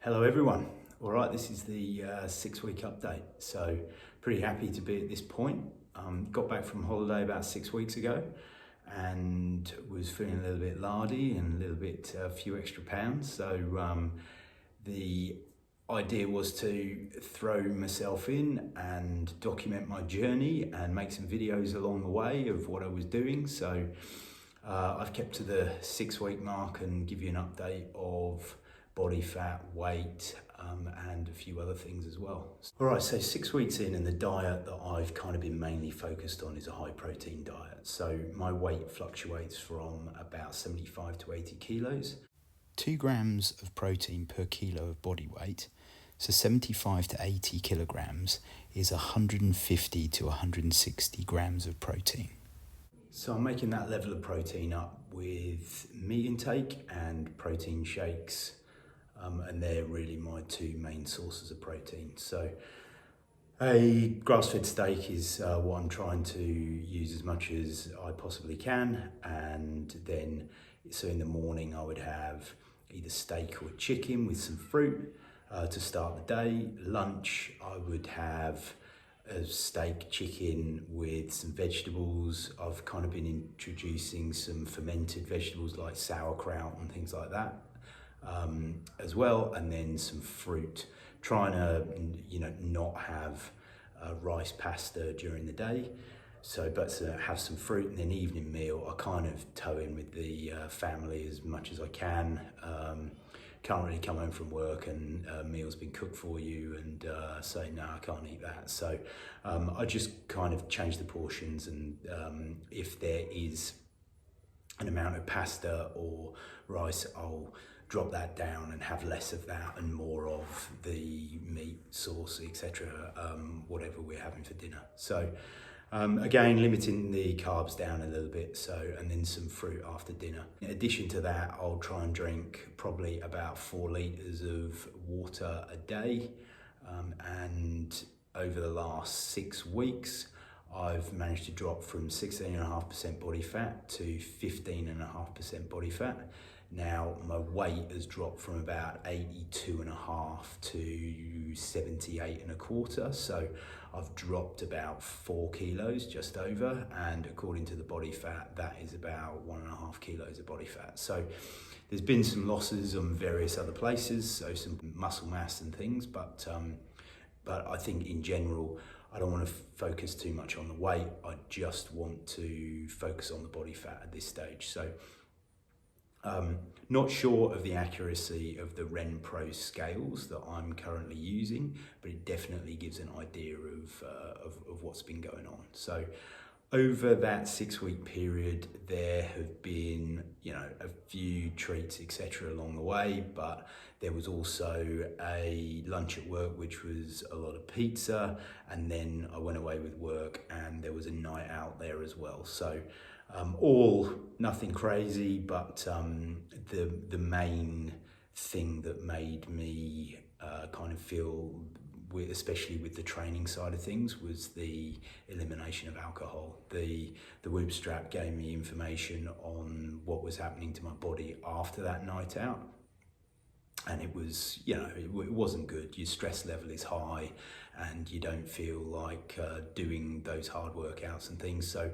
Hello everyone. All right, this is the 6-week update. So pretty happy to be at this point. Got back from holiday about 6 weeks ago and was feeling a little bit lardy and a little bit a few extra pounds. So the idea was to throw myself in and document my journey and make some videos along the way of what I was doing. So I've kept to the 6-week mark and give you an update of body fat, weight, and a few other things as well. All right, so 6 weeks in, and the diet that I've kind of been mainly focused on is a high protein diet. So my weight fluctuates from about 75 to 80 kilos. 2 grams of protein per kilo of body weight. So 75 to 80 kilograms is 150 to 160 grams of protein. So I'm making that level of protein up with meat intake and protein shakes. And they're really my 2 main sources of protein. So a grass-fed steak is what I'm trying to use as much as I possibly can. And then, so in the morning I would have either steak or chicken with some fruit to start the day. Lunch, I would have a steak, chicken with some vegetables. I've kind of been introducing some fermented vegetables like sauerkraut and things like that. As well, and then some fruit, trying to not have rice pasta during the day, but have some fruit, and then evening meal I kind of toe in with the family as much as I can. Can't really come home from work and a meal's been cooked for you and say no, I can't eat that. So I just kind of change the portions, and if there is an amount of pasta or rice, I'll drop that down and have less of that and more of the meat, sauce, etc., whatever we're having for dinner. So again, limiting the carbs down a little bit, and then some fruit after dinner. In addition to that, I'll try and drink probably about 4 litres of water a day, and over the last 6 weeks I've managed to drop from 16.5% body fat to 15.5% body fat. Now my weight has dropped from about 82.5 to 78.25, so I've dropped about 4 kilos just over, and according to the body fat, that is about 1.5 kilos of body fat. So there's been some losses on various other places, so some muscle mass and things, but I think in general I don't want to focus too much on the weight. I just want to focus on the body fat at this stage. So not sure of the accuracy of the RenPro scales that I'm currently using, but it definitely gives an idea of what's been going on. So over that 6-week period, there have been, a few treats, etc. along the way, but there was also a lunch at work, which was a lot of pizza, and then I went away with work and there was a night out there as well. So all nothing crazy, but the main thing that made me kind of feel, especially with the training side of things, was the elimination of alcohol. The Whoop strap gave me information on what was happening to my body after that night out, and it was, it wasn't good. Your stress level is high and you don't feel like doing those hard workouts and things. So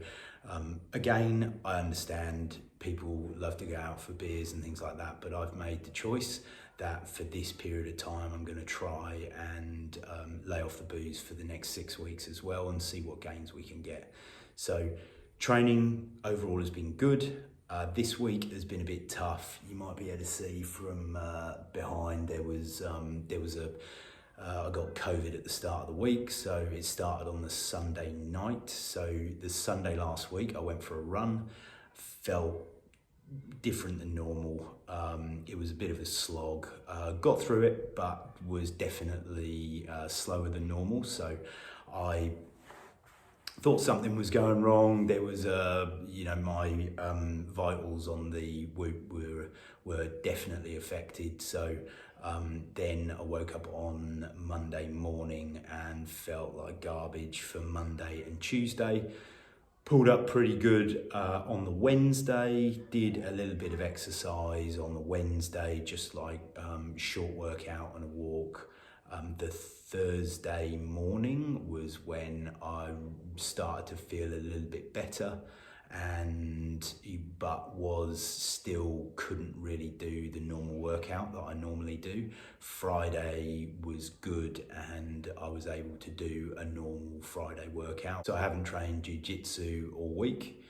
again, I understand people love to go out for beers and things like that, but I've made the choice that for this period of time I'm going to try and lay off the booze for the next 6 weeks as well and see what gains we can get. So training overall has been good. This week has been a bit tough. You might be able to see from behind, I got COVID at the start of the week, so it started on the Sunday night. So the Sunday last week I went for a run, felt different than normal. It was a bit of a slog. Got through it, but was definitely slower than normal. So I thought something was going wrong. There was my vitals on the Whoop were definitely affected. So then I woke up on Monday morning and felt like garbage for Monday and Tuesday. Pulled up pretty good on the Wednesday, did a little bit of exercise on the Wednesday, just like short workout and a walk. The Thursday morning was when I started to feel a little bit better, but still couldn't really do the normal workout that I normally do. Friday was good and I was able to do a normal Friday workout. So I haven't trained jiu-jitsu all week,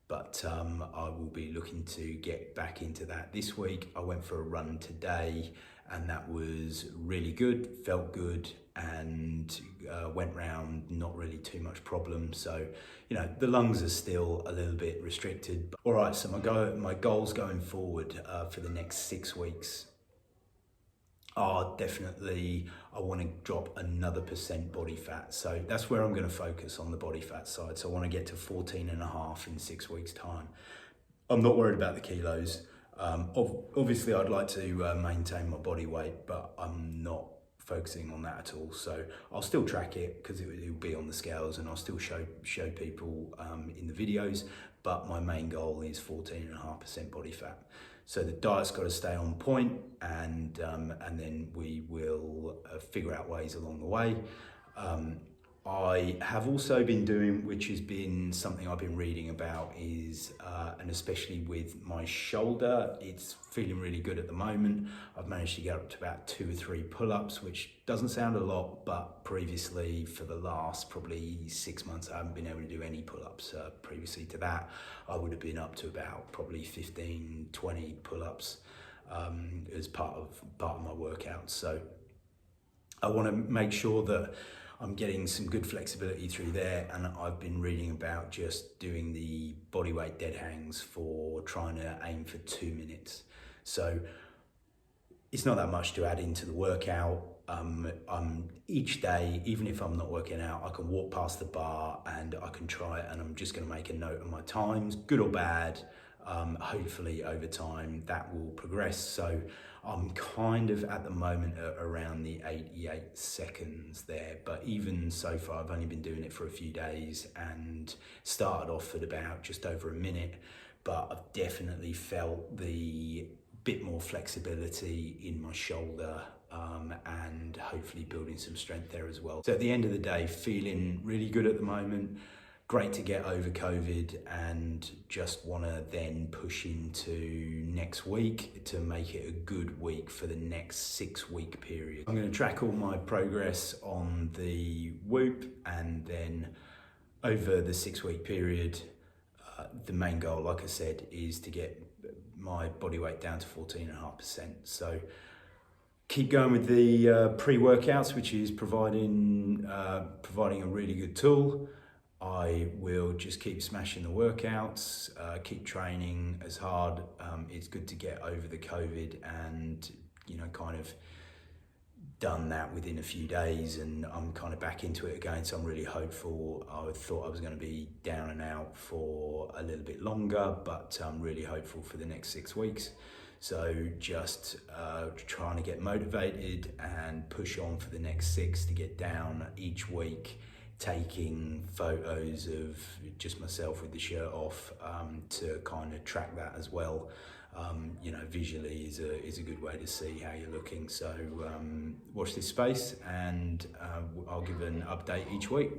but I will be looking to get back into that this week. I went for a run today and that was really good, felt good, and went round, not really too much problem. So, you know, the lungs are still a little bit restricted. All right, so my goals going forward for the next 6 weeks are definitely, I want to drop another % body fat. So that's where I'm going to focus, on the body fat side. So I want to get to 14.5 in 6 weeks time. I'm not worried about the kilos. Obviously I'd like to maintain my body weight, but I'm not focusing on that at all. So I'll still track it because it will be on the scales, and I'll still show people in the videos, but my main goal is 14.5% body fat. So the diet's got to stay on point, and then we will figure out ways along the way. I have also been doing, which has been something I've been reading about, is, and especially with my shoulder, it's feeling really good at the moment. I've managed to get up to about 2 or 3 pull-ups, which doesn't sound a lot, but previously, for the last probably 6 months, I haven't been able to do any pull-ups. Previously to that, I would have been up to about probably 15, 20 pull-ups as part of my workout. So I want to make sure that I'm getting some good flexibility through there, and I've been reading about just doing the bodyweight dead hangs for trying to aim for 2 minutes. So it's not that much to add into the workout. Each day, even if I'm not working out, I can walk past the bar and I can try it, and I'm just going to make a note of my times, good or bad. Hopefully over time that will progress. So I'm kind of at the moment around the 88 seconds there, but even so far I've only been doing it for a few days and started off at about just over a minute, but I've definitely felt the bit more flexibility in my shoulder, and hopefully building some strength there as well. So at the end of the day, feeling really good at the moment. Great to get over COVID, and just want to then push into next week to make it a good week for the next 6-week period. I'm going to track all my progress on the Whoop, and then over the 6-week period, the main goal, like I said, is to get my body weight down to 14.5%. So keep going with the pre-workouts, which is providing a really good tool. I will just keep smashing the workouts, keep training as hard. It's good to get over the COVID and, you know, kind of done that within a few days, and I'm kind of back into it again. So I'm really hopeful. I thought I was going to be down and out for a little bit longer, but I'm really hopeful for the next 6 weeks. So just trying to get motivated and push on for the next 6 to get down each week, taking photos of just myself with the shirt off, to kind of track that as well. You know, visually is a good way to see how you're looking. So watch this space, and I'll give an update each week.